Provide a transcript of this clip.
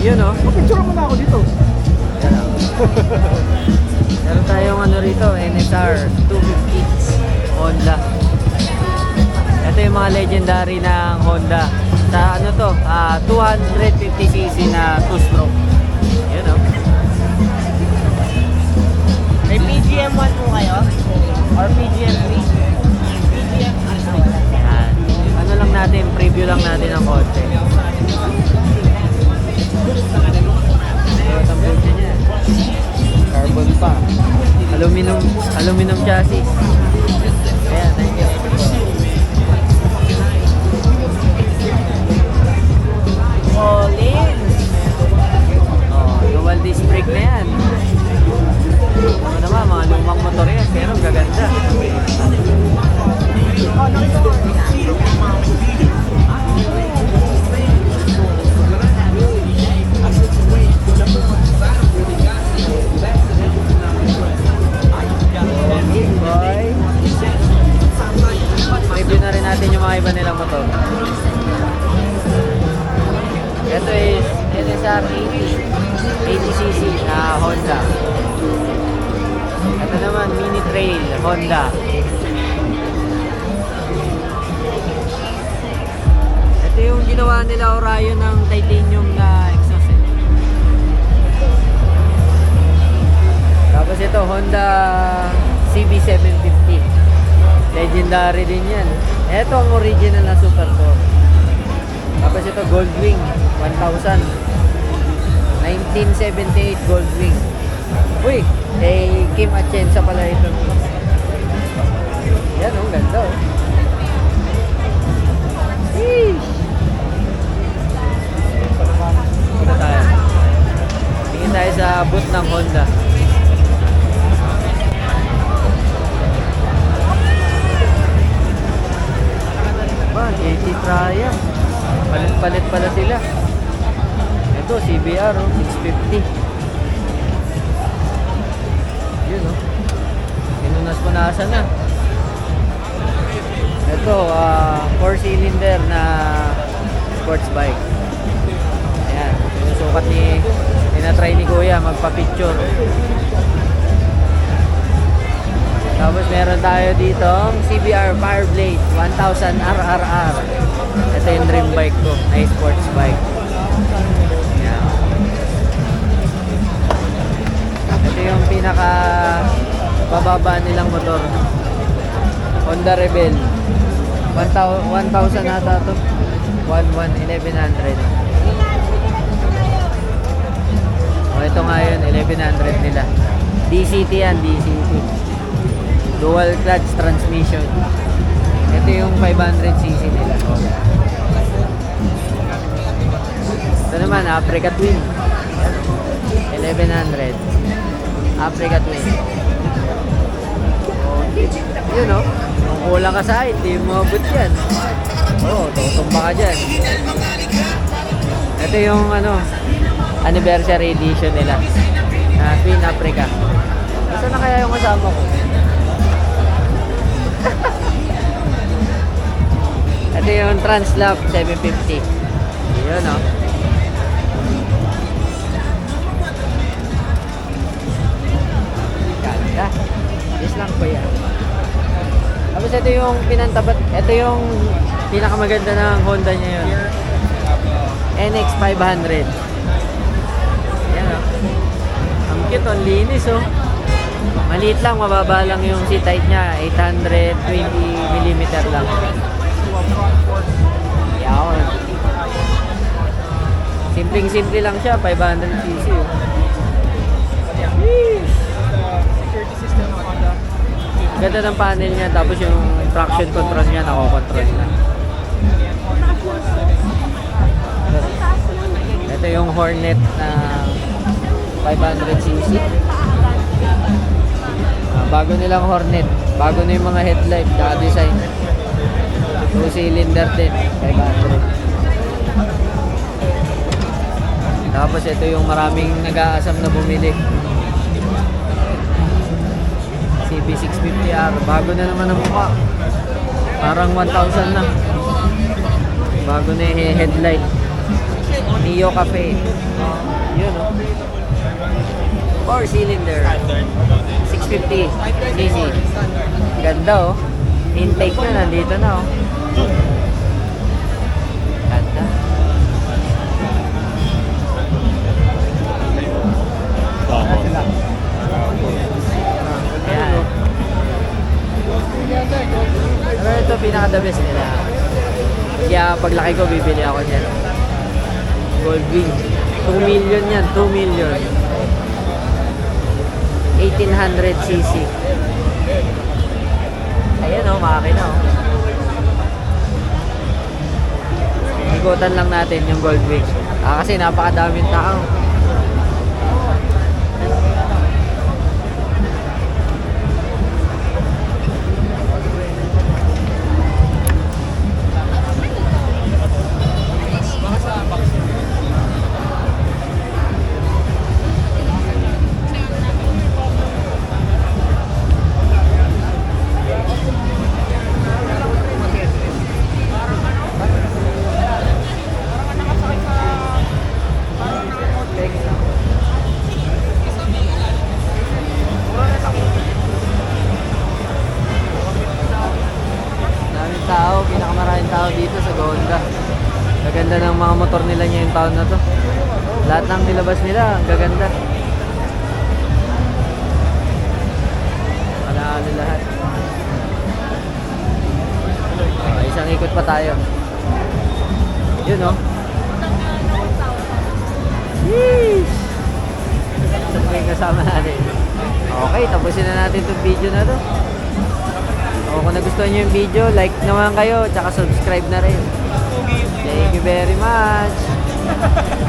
Yun o. Picture mo na ako dito. Yan o. Meron tayong ano rito, NSR 250 Honda. Ito yung mga legendary ng Honda. Sa ano to, 250cc na 2-stroke. Yun o. May PGM1 po kayo? Or PGM3? PGM3. Yan. Ano lang natin, preview lang natin ng konti. Ang building niya. Carbon pa. Aluminum chassis. Ayan, thank you. Collins. Oh, dual disc brake na yan. Ano naman, mga lumang motor yan, pero gaganda. Boy. Review na rin natin yung mga iba nilang motor. Ito is NSR 80cc na Honda. Ito naman Mini Trail Honda. Ito yung ginawa nila Orion ng titanium na exhaust eh. Tapos ito Honda CB750. Legendary din yan. Ito ang original na Super 4. Tapos ito Goldwing 1000. 1978 Goldwing. Uy, Kim Atienza pala ito. Yan oh, ganda oh. Sheesh. Ito tayo. Tingin tayo sa boot ng Honda. Ba, JT Triumph. Palit-palit pala sila. Ito, CBR, oh, 650. Yun, oh. Pinunas-punasan na. Ito, 4-cylinder na sports bike. Ayan, sinusukat tinatry ni Kuya magpa-picture. Tapos meron tayo dito CBR Fireblade 1000 RRR. Ito yung dream bike ko, na sports bike. Yan. Ito yung pinaka bababa nilang motor. Honda Rebel. 1,000 ata to. 1100. O ito nga yun, 1100 nila. DCT yan, DCT. Dual clutch transmission. Ito yung 500cc nila. Ito naman, Africa Twin. 1100. Africa Twin. Yun o. Kung kulang ka sa height, di mo abot yan. Oo, tutumba ka dyan. Ito yung ano, anniversary edition nila. Na Twin Africa. Saan na kaya yung kasama ko? Ito yung Translab 750. Yun o. Ganda. Yes lang po yan. Tapos ito yung pinantabat. Ito yung pinakamaganda ng Honda niya yun. NX 500. Yan o. Ang cute, ang linis o. Maliit lang, mababa lang yung seat height niya. 820mm lang. Yawn. Simpleng-simple lang siya, 500cc. Security system ng Honda. Ganda ng panel niya, tapos yung traction control niya, nako-control na. Ito yung Hornet na 500cc. Bago nilang Hornet. Bago na yung mga headlight, naka-design. 2-cylinder din, 500. Tapos ito yung maraming nag-aasam na bumili. CB650R. Bago na naman ang mukha. Parang 1,000 na. Bago na yung headlight. Neo Cafe. Yun, oh. 4-cylinder. 650 cc. Ganda, oh. Intake na, nandito na, oh. Ganda. Ayan. Pero ito, pinaka-the best nila. Kaya paglaki ko, bibili ako dyan. Goldwing. 2 million yan, 2 million. 1800cc. Ayan, oh, makakina, oh. Ikutan lang natin yung Goldwing. Kasi napakadaming tao. Daming tao, pinakamaraming tao dito sa Honda. Gaganda ng mga motor nila ngayong taon na to. Lahat ng nilabas nila, ang gaganda. Panalo lahat. Isang ikot pa tayo. Yun, oh. Yeesh! Saan ba yung kasama natin? Okay, tapusin na natin itong video na to. O, kung nagustuhan nyo yung video, like naman kayo, tsaka subscribe na rin. Thank you very much!